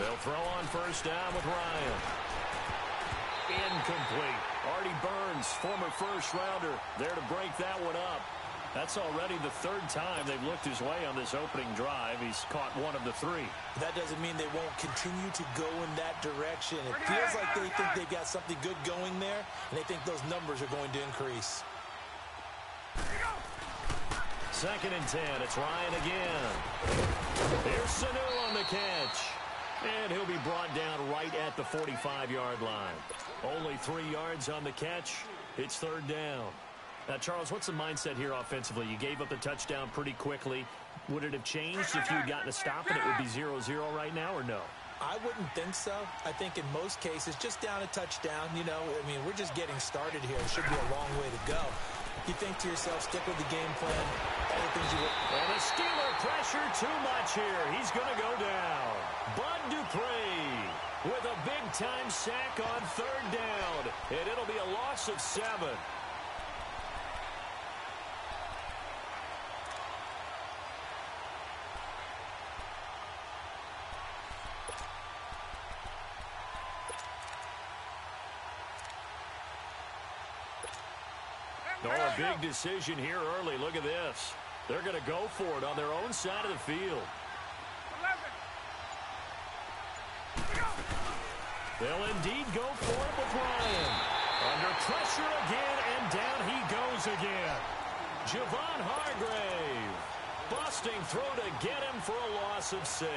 They'll throw on first down with Ryan. Incomplete. Artie Burns, former first-rounder, there to break that one up. That's already the third time they've looked his way on this opening drive. He's caught one of the three. That doesn't mean they won't continue to go in that direction. It feels like they think they've got something good going there, and they think those numbers are going to increase. Second and 10. It's Ryan again. Here's Sanu on the catch. And he'll be brought down right at the 45-yard line. Only 3 yards on the catch. It's third down. Now, Charles, what's the mindset here offensively? You gave up the touchdown pretty quickly. Would it have changed if you had gotten a stop and it would be 0-0 right now, or no? I wouldn't think so. I think in most cases, just down a touchdown, you know, I mean, we're just getting started here. It should be a long way to go. You think to yourself, stick with the game plan, all the things you would. And the Steeler pressure too much here. He's going to go down. Bud Dupree with a big-time sack on third down. And it'll be a loss of 7. Oh, a big decision here early. Look at this. They're going to go for it on their own side of the field. They'll indeed go for it with Ryan. Under pressure again, and down he goes again. Javon Hargrave. Busting through to get him for a loss of 6.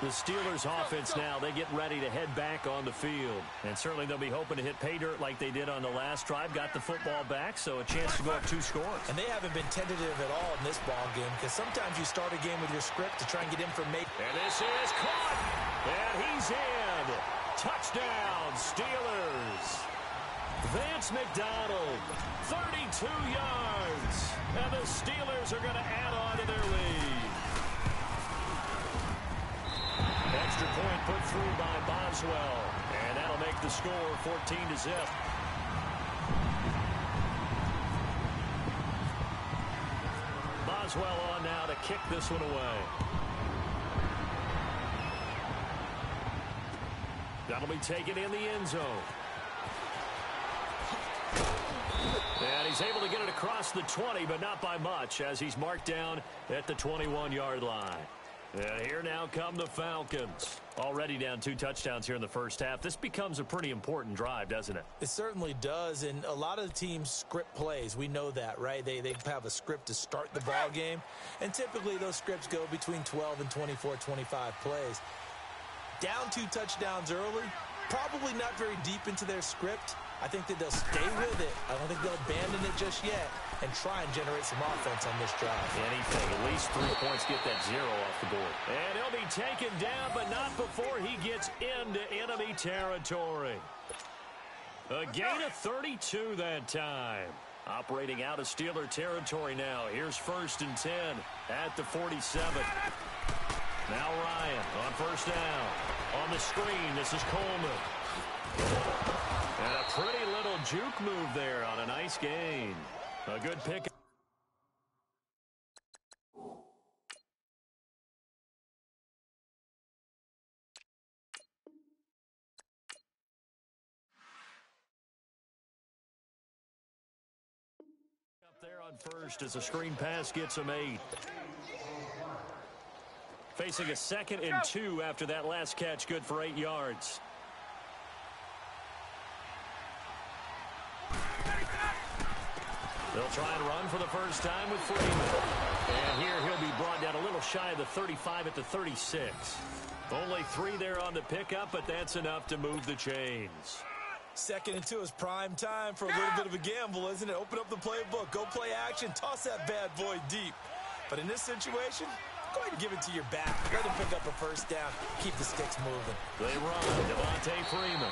The Steelers offense now, they get ready to head back on the field. And certainly they'll be hoping to hit pay dirt like they did on the last drive. Got the football back, so a chance to go up 2 scores. And they haven't been tentative at all in this ball game, because sometimes you start a game with your script to try and get information. And this is caught. And he's in. Touchdown, Steelers. Vance McDonald, 32 yards. And the Steelers are going to add on to their lead. Extra point put through by Boswell. And that'll make the score 14-0. Boswell on now to kick this one away. That'll be taken in the end zone. And he's able to get it across the 20, but not by much, as he's marked down at the 21-yard line. And here now come the Falcons. Already down 2 touchdowns here in the first half. This becomes a pretty important drive, doesn't it? It certainly does, and a lot of the teams script plays. We know that, right? They have a script to start the ball game, and typically those scripts go between 12 and 24, 25 plays. Down 2 touchdowns early, probably not very deep into their script. I think that they'll stay with it. I don't think they'll abandon it just yet and try and generate some offense on this drive. Anything, at least 3 points, get that 0 off the board. And he'll be taken down, but not before he gets into enemy territory. A gain of 32 that time. Operating out of Steeler territory now. Here's first and 10 at the 47. Now Ryan on first down. On the screen, this is Coleman. And a pretty little juke move there on a nice gain. A good pick. Up there on first as a screen pass gets him 8. Facing a 2nd and 2 after that last catch, good for 8 yards. They'll try and run for the first time with Freeman. And here he'll be brought down a little shy of the 35 at the 36. Only 3 there on the pickup, but that's enough to move the chains. 2nd and 2 is prime time for a little bit of a gamble, isn't it? Open up the playbook, go play action, toss that bad boy deep. But in this situation, go ahead and give it to your back. Let him pick up a first down. Keep the sticks moving. They run. Devontae Freeman.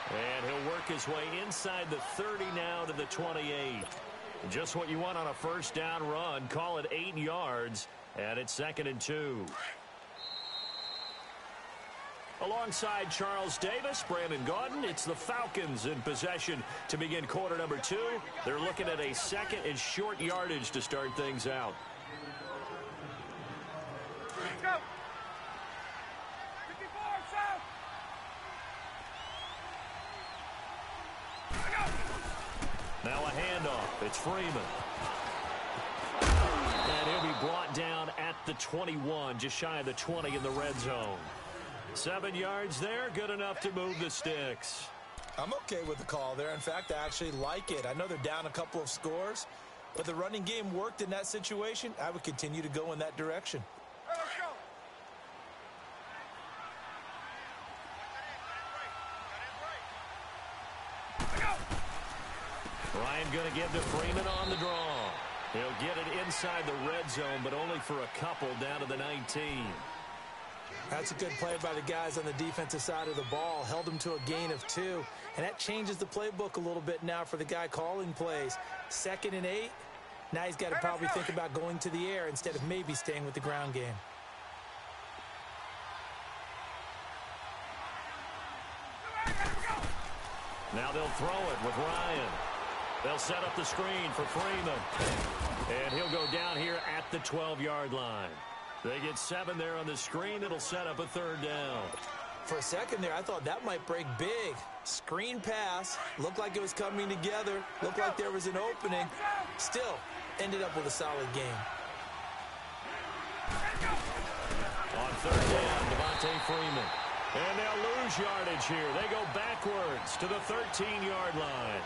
And he'll work his way inside the 30 now to the 28. Just what you want on a first down run. Call it 8 yards. And it's 2nd and 2. Alongside Charles Davis, Brandon Gaudin, it's the Falcons in possession to begin quarter number 2. They're looking at a 2nd and short yardage to start things out. Now a handoff. It's Freeman. And he'll be brought down at the 21, just shy of the 20 in the red zone. 7 yards there, good enough to move the sticks. I'm okay with the call there. In fact, I actually like it. I know they're down a couple of scores, but the running game worked in that situation. I would continue to go in that direction. Ryan going to give to Freeman on the draw. He'll get it inside the red zone, but only for a couple down to the 19. That's a good play by the guys on the defensive side of the ball. Held him to a gain of 2, and that changes the playbook a little bit now for the guy calling plays. 2nd and 8. Now he's got to probably think about going to the air instead of maybe staying with the ground game. Now they'll throw it with Ryan. They'll set up the screen for Freeman. And he'll go down here at the 12-yard line. They get 7 there on the screen. It'll set up a 3rd down. For a second there, I thought that might break big. Screen pass. Looked like it was coming together. Looked like there was an opening. Still, ended up with a solid game. On 3rd down, Devontae Freeman. And they'll lose yardage here. They go backwards to the 13-yard line.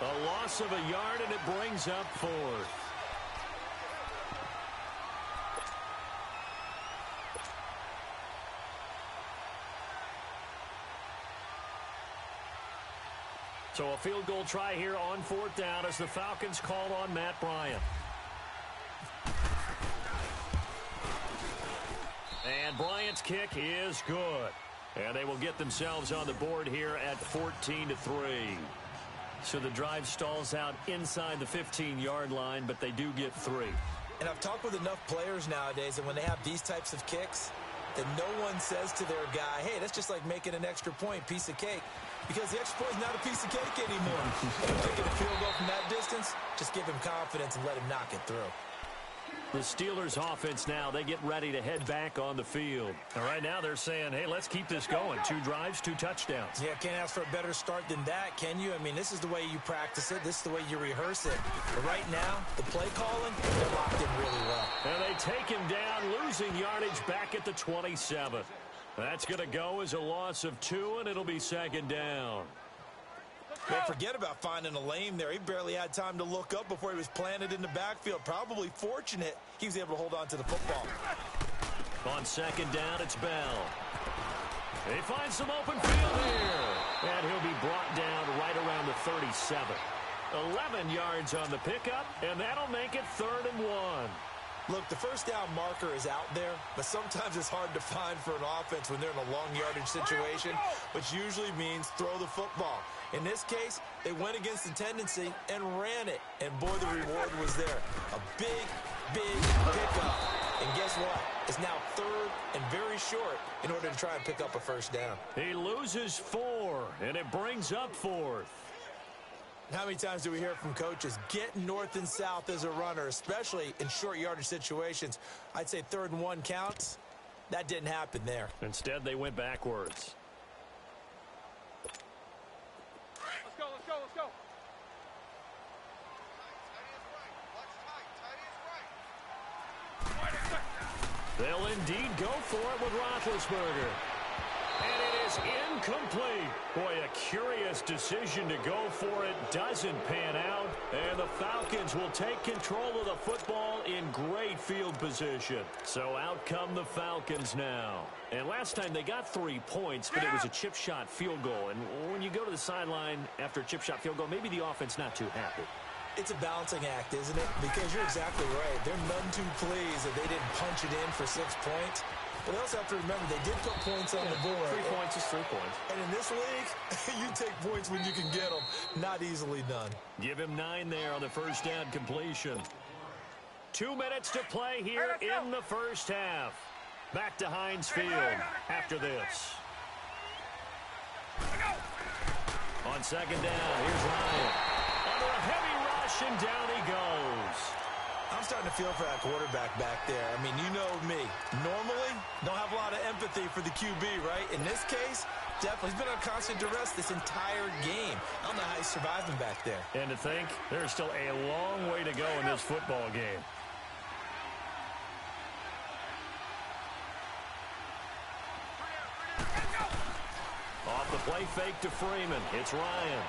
A loss of a yard, and it brings up 4th. So a field goal try here on 4th down as the Falcons call on Matt Bryant. And Bryant's kick is good. And they will get themselves on the board here at 14-3. So the drive stalls out inside the 15-yard line, but they do get 3. And I've talked with enough players nowadays, and when they have these types of kicks, that no one says to their guy, hey, that's just like making an extra point, piece of cake. Because the extra point is not a piece of cake anymore. Kicking a field goal from that distance, just give him confidence and let him knock it through. The Steelers offense now, they get ready to head back on the field. And right now they're saying, hey, let's keep this going. 2 drives, 2 touchdowns. Yeah, can't ask for a better start than that, can you? I mean, this is the way you practice it. This is the way you rehearse it. But right now, the play calling, they're locked in really well. And they take him down, losing yardage back at the 27. That's going to go as a loss of 2, and it'll be 2nd down. Don't forget about finding a lane there. He barely had time to look up before he was planted in the backfield. Probably fortunate he was able to hold on to the football. On 2nd down, it's Bell. They find some open field here. And he'll be brought down right around the 37. 11 yards on the pickup, and that'll make it 3rd and 1. Look, the first down marker is out there, but sometimes it's hard to find for an offense when they're in a long yardage situation, which usually means throw the football. In this case, they went against the tendency and ran it, and boy, the reward was there. A big, big pickup. And guess what? It's now 3rd and very short in order to try and pick up a first down. He loses 4, and it brings up 4th. How many times do we hear from coaches, get north and south as a runner, especially in short yardage situations? I'd say 3rd and 1 counts. That didn't happen there. Instead, they went backwards. Let's go. They'll indeed go for it with Roethlisberger. And it is incomplete. Boy, a curious decision to go for it. Doesn't pan out. And the Falcons will take control of the football in great field position. So out come the Falcons now. And last time they got 3 points, but it was a chip shot field goal. And when you go to the sideline after a chip shot field goal, maybe the offense not too happy. It's a balancing act, isn't it? Because you're exactly right. They're none too pleased that they didn't punch it in for 6 points. But they also have to remember they did put points on the board. 3 points is 3 points. And in this league, you take points when you can get them. Not easily done. Give him 9 there on the first down completion. 2 minutes to play here in the first half. Back to Heinz Field after this. On 2nd down, here's Ryan. Under a heavy rush, and down he goes. I'm starting to feel for that quarterback back there. I mean, you know me. Normally, don't have a lot of empathy for the QB, right? In this case, Definitely. He's been on constant duress this entire game. I don't know how he's surviving back there. And to think, there's still a long way to go in this football game. Off the play fake to Freeman. It's Ryan.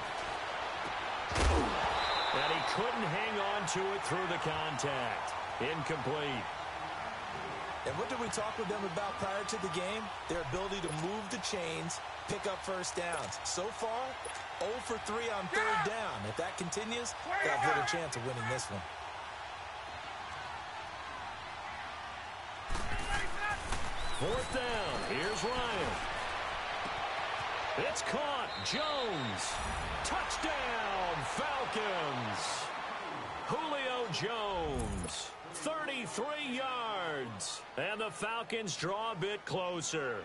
And he couldn't hang on to it through the contact. Incomplete. And what did we talk with them about prior to the game? Their ability to move the chains, pick up first downs. So far, 0 for 3 on third down. If that continues, they have little chance of winning this one. Fourth down. Here's Ryan. It's caught. Jones. Touchdown, Falcons. Julio Jones. 33 yards. And the Falcons draw a bit closer.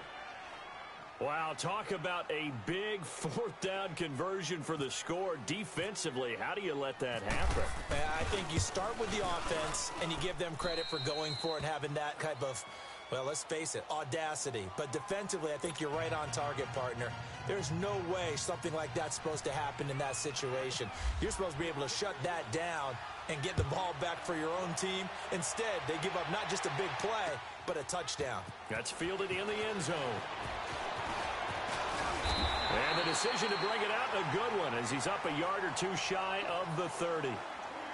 Wow, talk about a big fourth down conversion for the score. Defensively, how do you let that happen? I think you start with the offense, and you give them credit for going for it and having that type of, well, let's face it, audacity. But defensively, I think you're right on target, partner. There's no way something like that's supposed to happen in that situation. You're supposed to be able to shut that down and get the ball back for your own team. Instead, they give up not just a big play, but a touchdown. That's fielded in the end zone. And the decision to bring it out, a good one, as he's up a yard or two shy of the 30.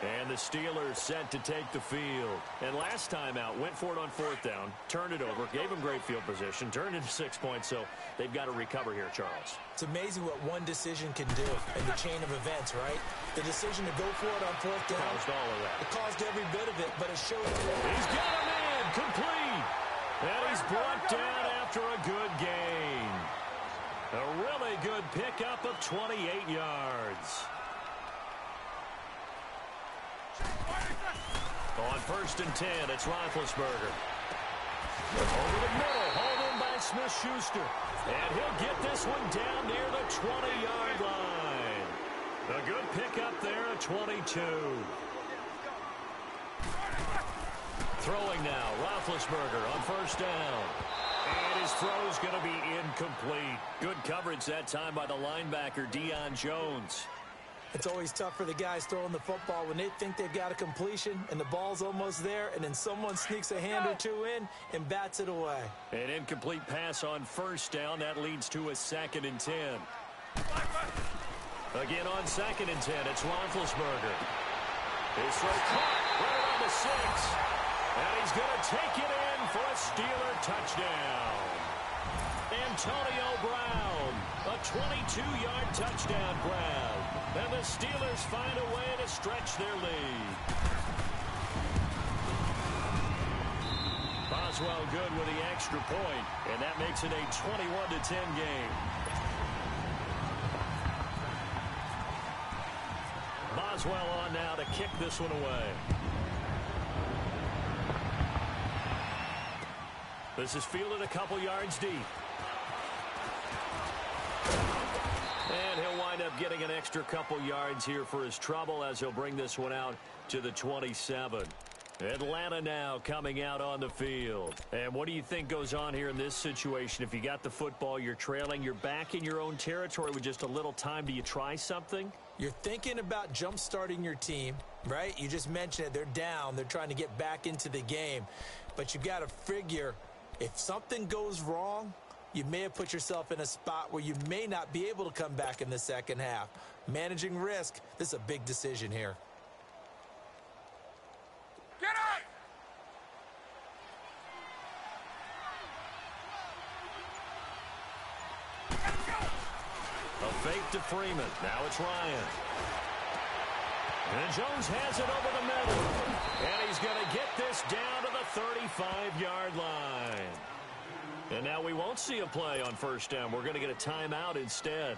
And the Steelers set to take the field. And last time out, went for it on fourth down, turned it over, gave them great field position, turned into 6 points, so they've got to recover here, Charles. It's amazing what one decision can do in the chain of events, right? The decision to go for it on fourth down. Caused all of that. It caused every bit of it, but it showed. He's got a man, complete. And he's brought down after a good gain. A really good pickup of 28 yards. On first and 10, it's Roethlisberger. Over the middle, hauled in by Smith-Schuster. And he'll get this one down near the 20-yard line. A good pickup there at 22. Throwing now, Roethlisberger on first down. And his throw's going to be incomplete. Good coverage that time by the linebacker, Deion Jones. It's always tough for the guys throwing the football when they think they've got a completion and the ball's almost there, and then someone sneaks a hand or two in and bats it away. An incomplete pass on first down. That leads to a 2nd and 10. Again on 2nd and 10, it's Roethlisberger. His throw caught right around the 6. And he's going to take it in for a Steeler touchdown. Antonio Brown, a 22-yard touchdown grab. And the Steelers find a way to stretch their lead. Boswell good with the extra point, and that makes it a 21-10 game. Boswell on now to kick this one away. This is fielded a couple yards deep. And he'll wind up getting an extra couple yards here for his trouble as he'll bring this one out to the 27. Atlanta now coming out on the field. And what do you think goes on here in this situation? If you got the football, you're trailing, you're back in your own territory with just a little time. Do you try something? You're thinking about jump-starting your team, right? You just mentioned it. They're down. They're trying to get back into the game. But you've got to figure if something goes wrong, you may have put yourself in a spot where you may not be able to come back in the second half. Managing risk, this is a big decision here. Get up! A fake to Freeman. Now it's Ryan. And Jones has it over the middle. And he's going to get this down to the 35-yard line. And now we won't see a play on first down. We're going to get a timeout instead,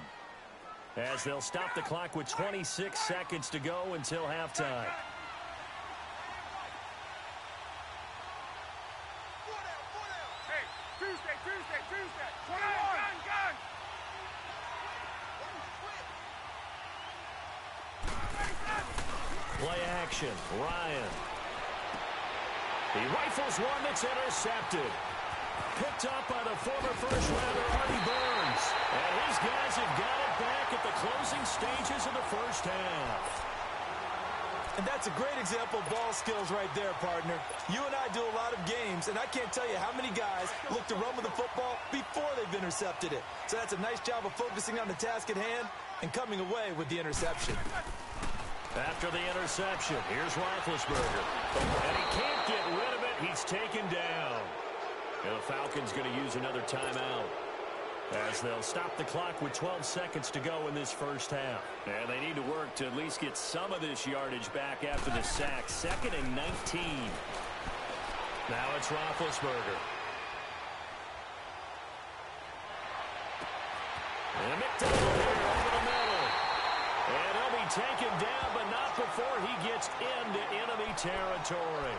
as they'll stop the clock with 26 seconds to go until halftime. Hey, Tuesday. 21, gun. Play action. Ryan. He rifles one that's intercepted. Picked up by the former first-rounder, Artie Burns. And his guys have got it back at the closing stages of the first half. And that's a great example of ball skills right there, partner. You and I do a lot of games, and I can't tell you how many guys look to run with the football before they've intercepted it. So that's a nice job of focusing on the task at hand and coming away with the interception. After the interception, here's Roethlisberger. And he can't get rid of it. He's taken down. And the Falcons going to use another timeout, as they'll stop the clock with 12 seconds to go in this first half. And they need to work to at least get some of this yardage back after the sack. 2nd and 19. Now it's Roethlisberger. And McDonald here over the middle. And he'll be taken down, but not before he gets into enemy territory.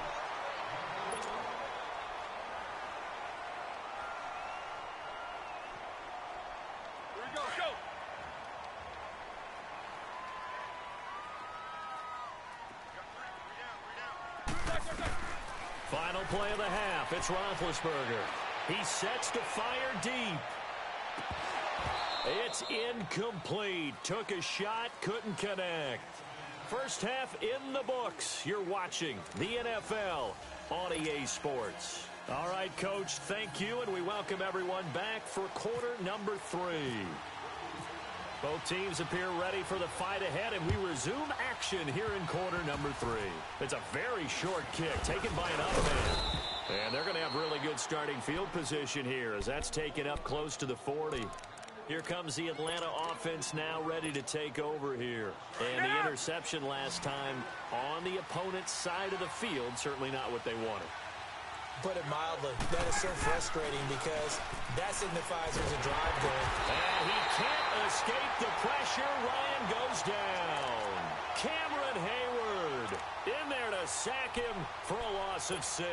Final play of the half. It's Roethlisberger. He sets to fire deep. It's incomplete. Took a shot, couldn't connect. First half in the books. You're watching the NFL on EA Sports. All right, Coach, thank you, and we welcome everyone back for quarter number 3. Both teams appear ready for the fight ahead, and we resume action here in quarter number 3. It's a very short kick taken by an up man. And they're going to have really good starting field position here, as that's taken up close to the 40. Here comes the Atlanta offense now ready to take over here. And the interception last time on the opponent's side of the field, certainly not what they wanted. Put it mildly, that is so frustrating because that signifies there's a drive going. And he can't escape the pressure. Ryan goes down. Cameron Hayward in there to sack him for a loss of 6.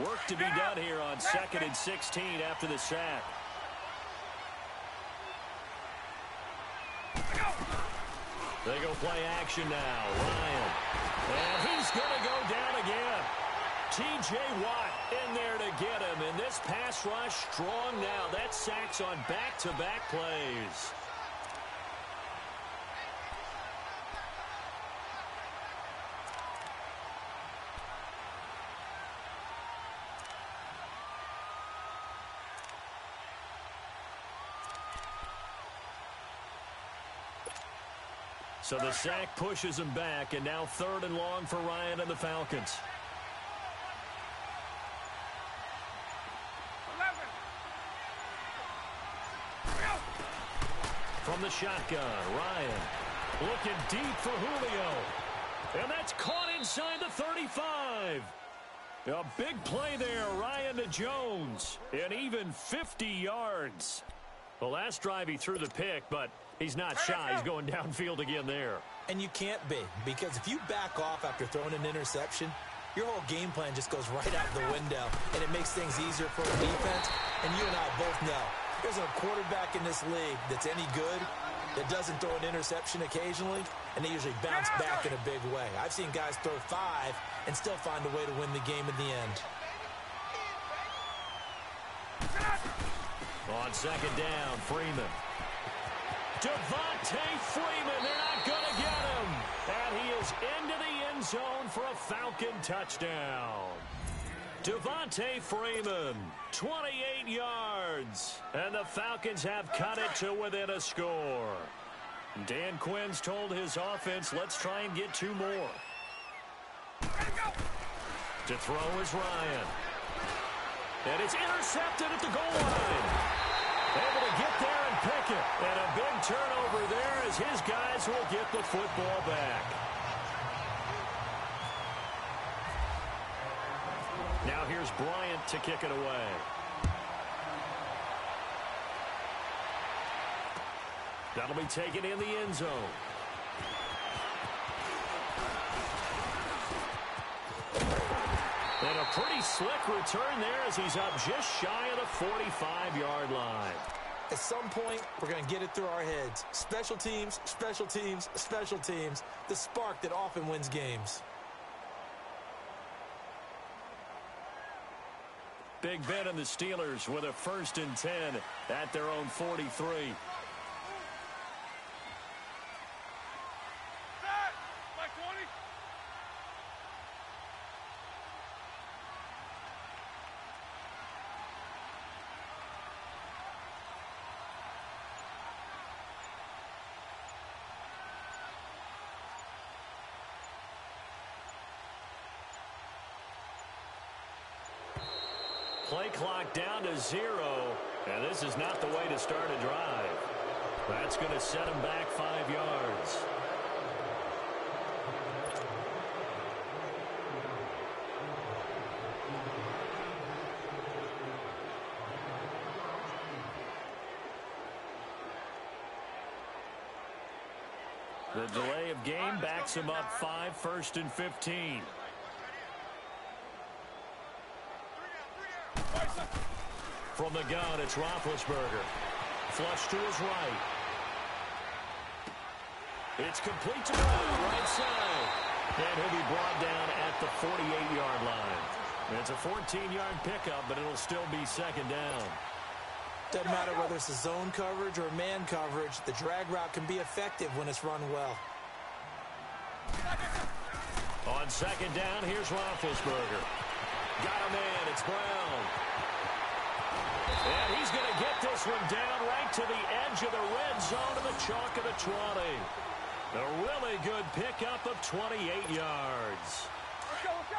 Work to be done here on 2nd and 16 after the sack. They go play action now. Ryan. And he's going to go down again. T.J. Watt in there to get him. And this pass rush strong now. That sacks on back-to-back plays. So the sack pushes him back, and now 3rd and long for Ryan and the Falcons. 11. From the shotgun, Ryan looking deep for Julio. And that's caught inside the 35. A big play there, Ryan to Jones. And even 50 yards. The last drive he threw the pick, but he's not shy. He's going downfield again there. And you can't be, because if you back off after throwing an interception, your whole game plan just goes right out the window, and it makes things easier for the defense. And you and I both know there's a quarterback in this league that's any good that doesn't throw an interception occasionally, and they usually bounce back in a big way. I've seen guys throw 5 and still find a way to win the game in the end. On 2nd down, Freeman. Devontae Freeman, they're not going to get him. And he is into the end zone for a Falcon touchdown. Devontae Freeman, 28 yards. And the Falcons have cut it to within a score. Dan Quinn's told his offense, let's try and get 2 more. To throw is Ryan. And it's intercepted at the goal line. Able to get there and pick it. And a big turnover there as his guys will get the football back. Now here's Bryant to kick it away. That'll be taken in the end zone. And a pretty slick return there as he's up just shy of the 45-yard line. At some point, we're going to get it through our heads. Special teams, special teams, special teams. The spark that often wins games. Big Ben and the Steelers with a 1st and 10 at their own 43. Play clock down to 0, and this is not the way to start a drive. That's going to set him back 5 yards. The delay of game backs him up 5, 1st and 15. From the gun, it's Roethlisberger. Flush to his right. It's complete to Brown, right side. And he'll be brought down at the 48-yard line. It's a 14-yard pickup, but it'll still be 2nd down. Doesn't matter whether it's a zone coverage or man coverage, the drag route can be effective when it's run well. On 2nd down, here's Roethlisberger. Got a man, it's Brown. And he's going to get this one down right to the edge of the red zone of the chalk of the 20. A really good pickup of 28 yards. Let's go, let's go.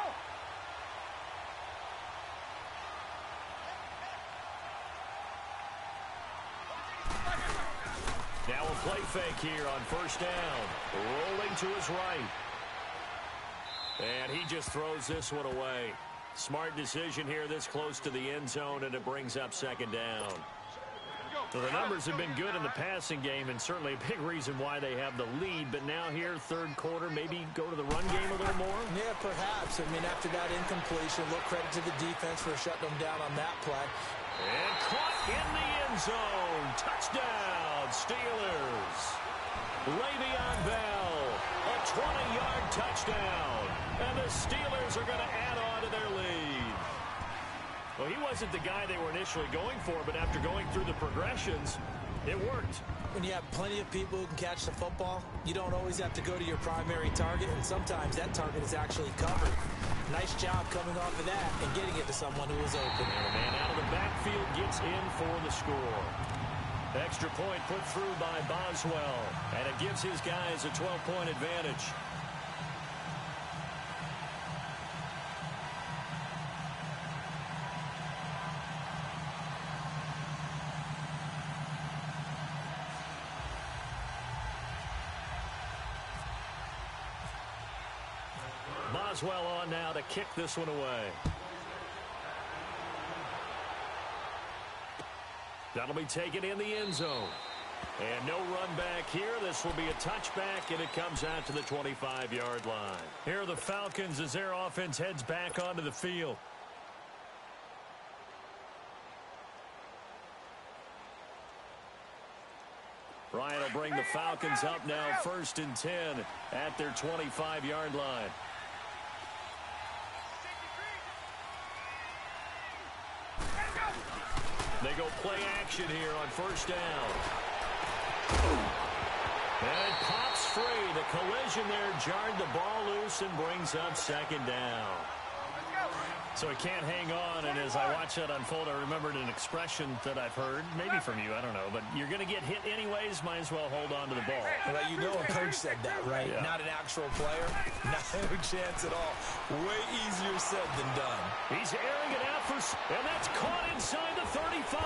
Now a play fake here on 1st down. Rolling to his right. And he just throws this one away. Smart decision here this close to the end zone, and it brings up 2nd down. So the numbers have been good in the passing game, and certainly a big reason why they have the lead. But now here, 3rd quarter, maybe go to the run game a little more? Yeah, perhaps. I mean, after that incompletion, a little credit to the defense for shutting them down on that play. And caught in the end zone. Touchdown, Steelers. Le'Veon Bell, a 20-yard touchdown. And the Steelers are going to add on to their lead. Well, he wasn't the guy they were initially going for, but after going through the progressions, it worked. When you have plenty of people who can catch the football, you don't always have to go to your primary target, and sometimes that target is actually covered. Nice job coming off of that and getting it to someone who was open. And a man out of the backfield gets in for the score. Extra point put through by Boswell, and it gives his guys a 12-point advantage. Boswell on now to kick this one away. That'll be taken in the end zone. And no run back here. This will be a touchback, and it comes out to the 25-yard line. Here are the Falcons as their offense heads back onto the field. Ryan will bring the Falcons up now 1st and 10 at their 25-yard line. They go play action here on 1st down. And it pops free. The collision there jarred the ball loose and brings up 2nd down. So he can't hang on, and as I watch that unfold, I remembered an expression that I've heard, maybe from you, I don't know, but you're going to get hit anyways, might as well hold on to the ball. Well, you know a coach said that, right? Yeah. Not an actual player. No chance at all. Way easier said than done. He's airing it out and that's caught inside the 35.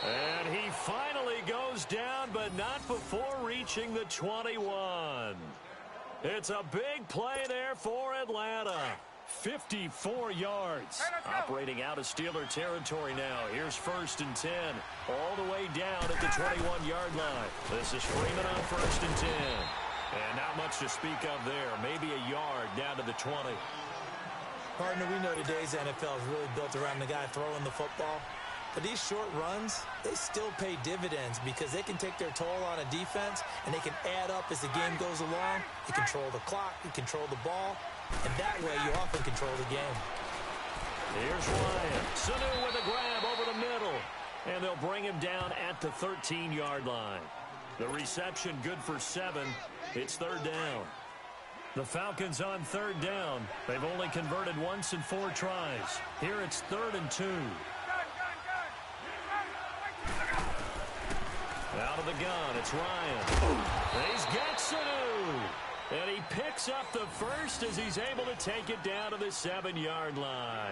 And he finally goes down, but not before reaching the 21. It's a big play there for Atlanta. 54 yards. Operating out of Steeler territory now. Here's 1st and 10. All the way down at the 21-yard line. This is Freeman on 1st and 10. And not much to speak of there. Maybe a yard down to the 20. Partner, we know today's NFL is really built around the guy throwing the football. But these short runs, they still pay dividends because they can take their toll on a defense, and they can add up as the game goes along. You control the clock, you control the ball, and that way you often control the game. Here's Ryan. Sanu with a grab over the middle. And they'll bring him down at the 13-yard line. The reception good for 7. It's third down. The Falcons on third down. They've only converted once in 4 tries. Here it's 3rd and 2. Out of the gun, it's Ryan. He's got Sanu. And he picks up the first as he's able to take it down to the 7-yard line.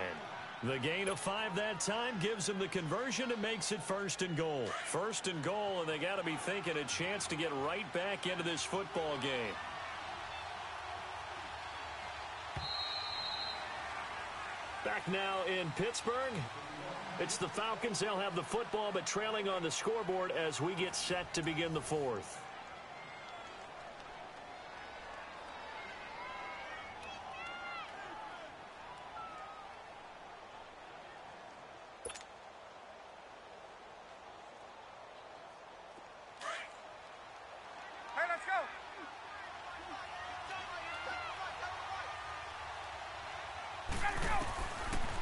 The gain of 5 that time gives him the conversion and makes it 1st and goal. 1st and goal, and they got to be thinking a chance to get right back into this football game. Back now in Pittsburgh. It's the Falcons. They'll have the football, but trailing on the scoreboard as we get set to begin the 4th. Hey, let's go.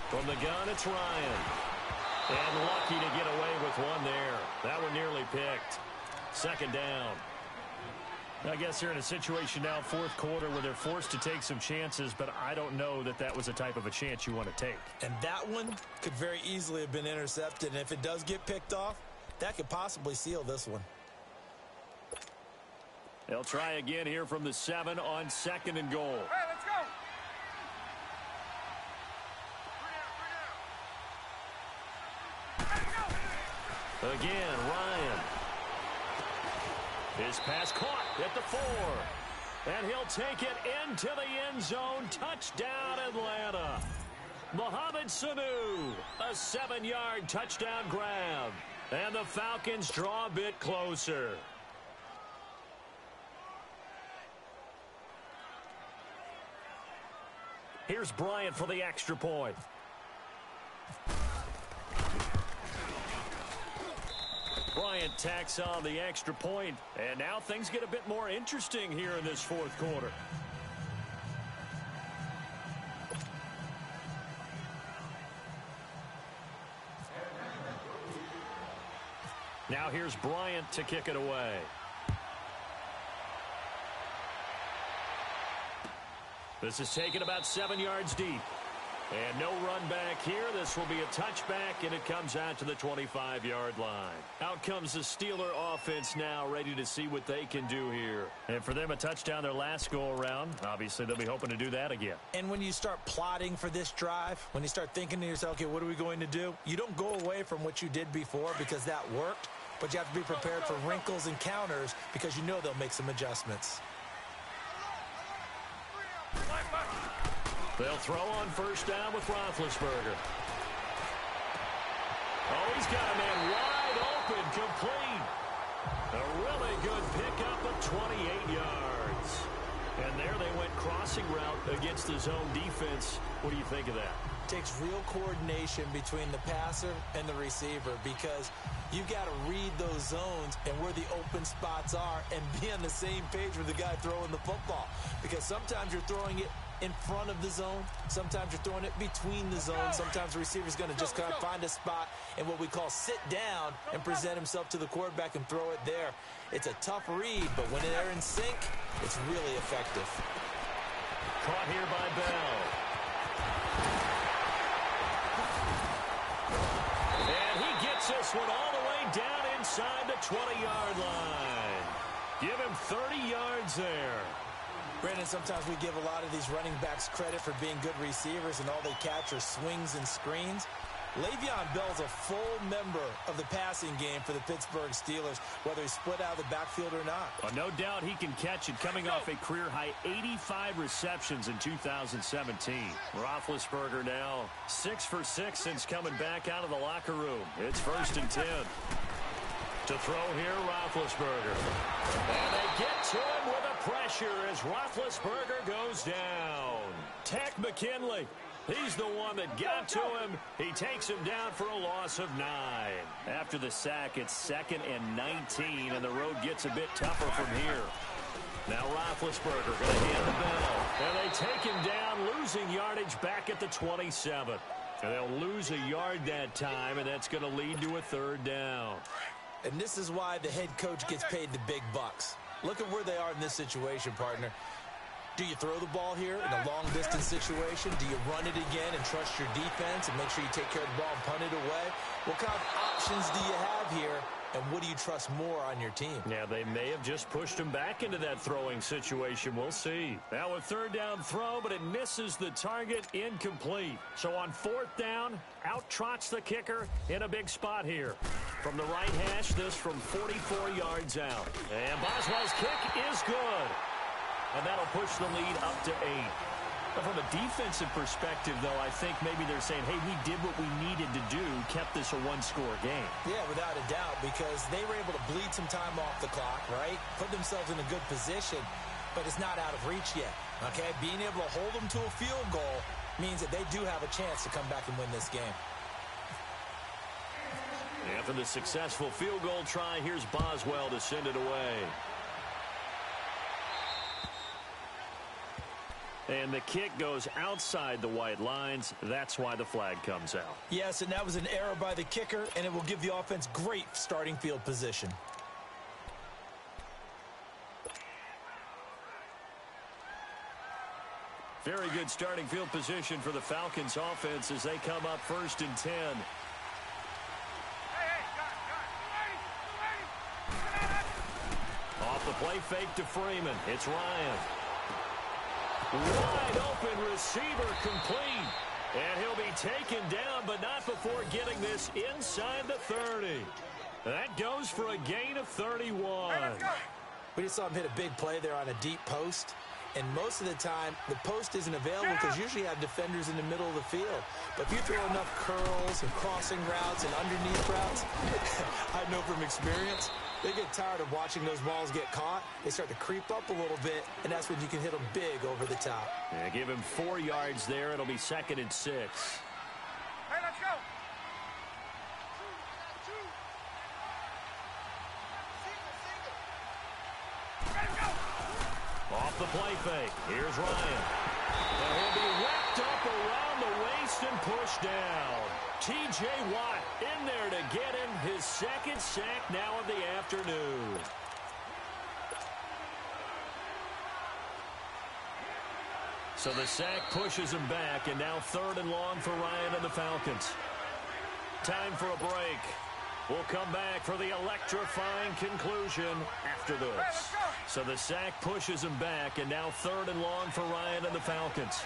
From the gun, it's Ryan. And lucky to get away with one there. That one nearly picked. 2nd down. I guess they're in a situation now, 4th quarter, where they're forced to take some chances, but I don't know that that was the type of a chance you want to take. And that one could very easily have been intercepted. And if it does get picked off, that could possibly seal this one. They'll try again here from the 7 on 2nd and goal. Hey, let's go. Again, Ryan. His pass caught at the 4. And he'll take it into the end zone. Touchdown, Atlanta. Mohamed Sanu, a 7-yard touchdown grab. And the Falcons draw a bit closer. Here's Bryant for the extra point. Bryant tacks on the extra point, and now things get a bit more interesting here in this 4th quarter. Now here's Bryant to kick it away. This is taken about 7 yards deep. And no run back here. This will be a touchback, and it comes out to the 25-yard line. Out comes the Steeler offense now, ready to see what they can do here. And for them, a touchdown their last go-around. Obviously, they'll be hoping to do that again. And when you start plotting for this drive, when you start thinking to yourself, okay, what are we going to do? You don't go away from what you did before because that worked, but you have to be prepared for wrinkles and counters because you know they'll make some adjustments. They'll throw on 1st down with Roethlisberger. Oh, he's got a man wide open, complete. A really good pickup of 28 yards. And there they went crossing route against the zone defense. What do you think of that? Takes real coordination between the passer and the receiver because you got to read those zones and where the open spots are and be on the same page with the guy throwing the football. Because sometimes you're throwing it in front of the zone. Sometimes you're throwing it between the zones. Sometimes the receiver's going to just kind of find a spot and what we call sit down and present himself to the quarterback and throw it there. It's a tough read, but when they're in sync, it's really effective. Caught here by Bell. And he gets this one all the way down inside the 20-yard line. Give him 30 yards there. Brandon, sometimes we give a lot of these running backs credit for being good receivers and all they catch are swings and screens. Le'Veon Bell's a full member of the passing game for the Pittsburgh Steelers, whether he's split out of the backfield or not. Well, no doubt he can catch it, coming off a career-high 85 receptions in 2017. Roethlisberger now 6 for 6 since coming back out of the locker room. It's 1st and 10. To throw here, Roethlisberger. And they get to him with a pressure as Roethlisberger goes down. Tech McKinley. He's the one that got to him. He takes him down for a loss of 9. After the sack, it's 2nd and 19, and the road gets a bit tougher from here. Now Roethlisberger going to hand the ball. And they take him down, losing yardage back at the 27. And they'll lose a yard that time, and that's going to lead to a third down. And this is why the head coach gets paid the big bucks. Look at where they are in this situation, partner. Do you throw the ball here in a long-distance situation? Do you run it again and trust your defense and make sure you take care of the ball and punt it away? What kind of options do you have here, and what do you trust more on your team? Yeah, they may have just pushed him back into that throwing situation. We'll see. Now a third down throw, but it misses the target, incomplete. So on fourth down, out trots the kicker in a big spot here. From the right hash, this from 44 yards out. And Boswell's kick is good. And that'll push the lead up to 8. But from a defensive perspective, though, I think maybe they're saying, hey, we did what we needed to do, kept this a one-score game. Yeah, without a doubt, because they were able to bleed some time off the clock, right? Put themselves in a good position, but it's not out of reach yet, okay? Being able to hold them to a field goal means that they do have a chance to come back and win this game. After the successful field goal try, here's Boswell to send it away. And the kick goes outside the white lines. That's why the flag comes out. Yes, and that was an error by the kicker, and it will give the offense great starting field position. Very good starting field position for the Falcons offense as they come up 1st and 10. Off the play fake to Freeman. It's Ryan. Wide open receiver complete. And he'll be taken down, but not before getting this inside the 30. That goes for a gain of 31. We just saw him hit a big play there on a deep post. And most of the time, the post isn't available because usually you have defenders in the middle of the field. But if you throw enough curls and crossing routes and underneath routes, I know from experience, they get tired of watching those balls get caught. They start to creep up a little bit, and that's when you can hit them big over the top. Yeah, give him 4 yards there. It'll be 2nd and 6. Hey, let's go. Off the play fake. Here's Ryan. And he'll be wrapped up around the waist and pushed down. T.J. Watt in there to get him his 2nd sack now of the afternoon. So the sack pushes him back, and now 3rd and long for Ryan and the Falcons. Time for a break. We'll come back for the electrifying conclusion after this. So the sack pushes him back, and now 3rd and long for Ryan and the Falcons.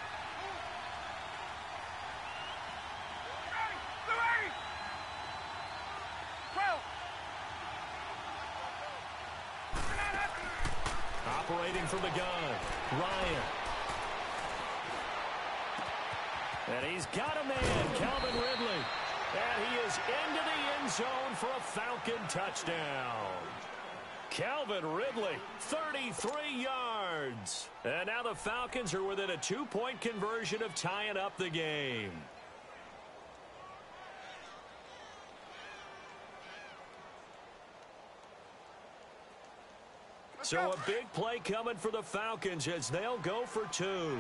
Operating from the gun, Ryan. And he's got a man, Calvin Ridley. And he is into the end zone for a Falcon touchdown. Calvin Ridley, 33 yards. And now the Falcons are within a 2-point conversion of tying up the game. So a big play coming for the Falcons as they'll go for 2.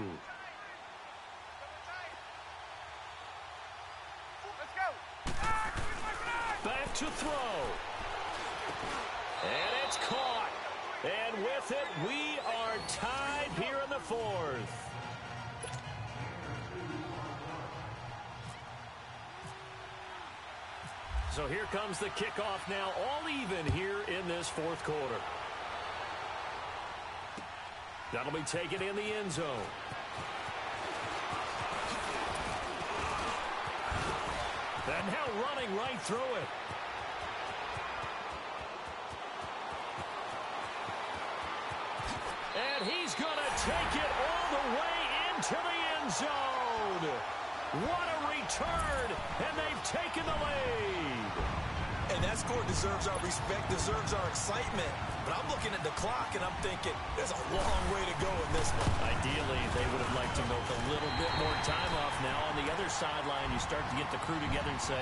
Back to throw. And it's caught. And with it, we are tied here in the 4th. So here comes the kickoff now, all even here in this 4th quarter. That'll be taken in the end zone. And now running right through it. And he's going to take it all the way into the end zone. What a return, and they've taken the lead. And that score deserves our respect, deserves our excitement. But I'm looking at the clock, and I'm thinking, there's a long way to go in this one. Ideally, they would have liked to milk a little bit more time off now. On the other sideline, you start to get the crew together and say,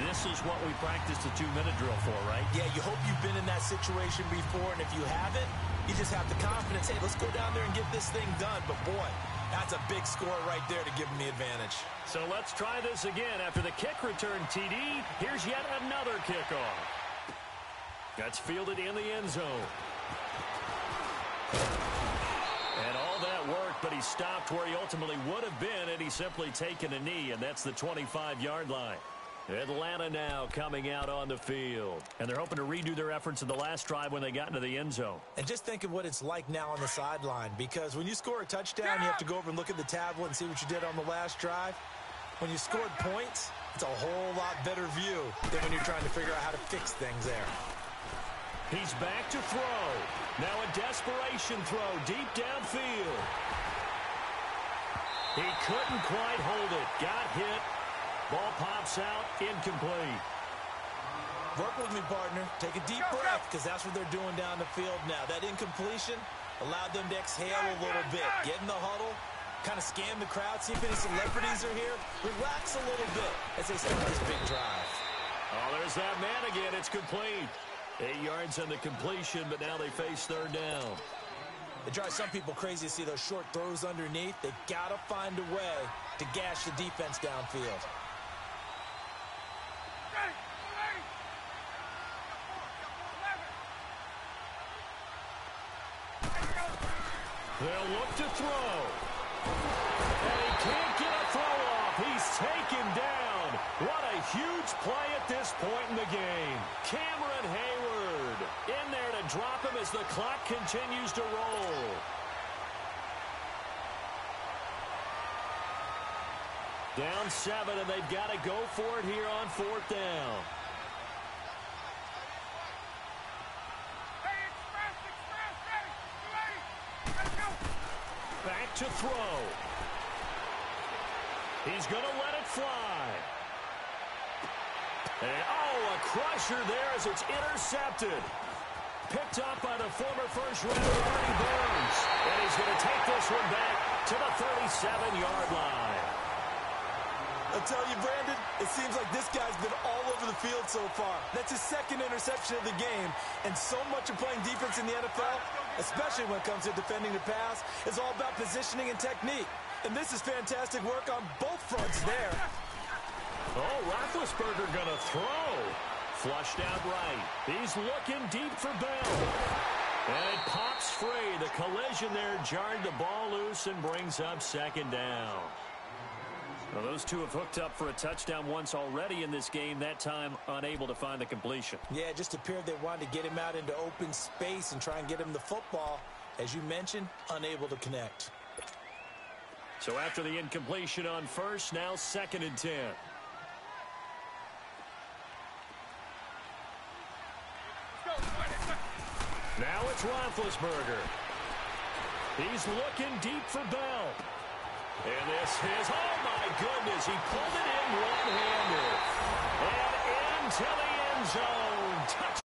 This is what we practiced the 2-minute drill for, right? Yeah, you hope you've been in that situation before, and if you haven't, you just have the confidence, hey, let's go down there and get this thing done. But, boy, that's a big score right there to give them the advantage. So let's try this again. After the kick return TD, here's yet another kickoff. That's fielded in the end zone. And all that work, but he stopped where he ultimately would have been had he simply taken a knee, and that's the 25-yard line. Atlanta now coming out on the field. And they're hoping to redo their efforts in the last drive when they got into the end zone. And just think of what it's like now on the sideline, because when you score a touchdown, you have to go over and look at the tablet and see what you did on the last drive. When you scored points, it's a whole lot better view than when you're trying to figure out how to fix things there. He's back to throw. Now a desperation throw deep downfield. He couldn't quite hold it. Got hit. Ball pops out, incomplete. Work with me, partner. Take a deep breath, because that's what they're doing down the field now. That incompletion allowed them to exhale a little bit. Get in the huddle, kind of scan the crowd, see if any celebrities are here. Relax a little bit as they start this big drive. Oh, there's that man again. It's complete. 8 yards on the completion, but now they face third down. It drives some people crazy to see those short throws underneath. They've got to find a way to gash the defense downfield. They'll look to throw. And he can't get a throw off. He's taken down. What a huge play at this point in the game. Cameron Hayward in there to drop him as the clock continues to roll. Down 7, and they've got to go for it here on 4th down. Back to throw. He's going to let it fly. And, oh, a crusher there as it's intercepted. Picked up by the former first-rounder, Artie Burns. And he's going to take this one back to the 37-yard line. I'll tell you, Brandon, it seems like this guy's been all over the field so far. That's his second interception of the game. And so much of playing defense in the NFL, especially when it comes to defending the pass, is all about positioning and technique. And this is fantastic work on both fronts there. Oh, Roethlisberger going to throw. Flushed out right. He's looking deep for Bell. And it pops free. The collision there jarred the ball loose and brings up second down. Well, those two have hooked up for a touchdown once already in this game, that time unable to find the completion. Yeah, it just appeared they wanted to get him out into open space and try and get him the football. As you mentioned, unable to connect. So after the incompletion on first, now 2nd and 10. Now it's Roethlisberger. He's looking deep for Bell. And this is, oh my goodness, he pulled it in one-handed. And into the end zone. Touchdown.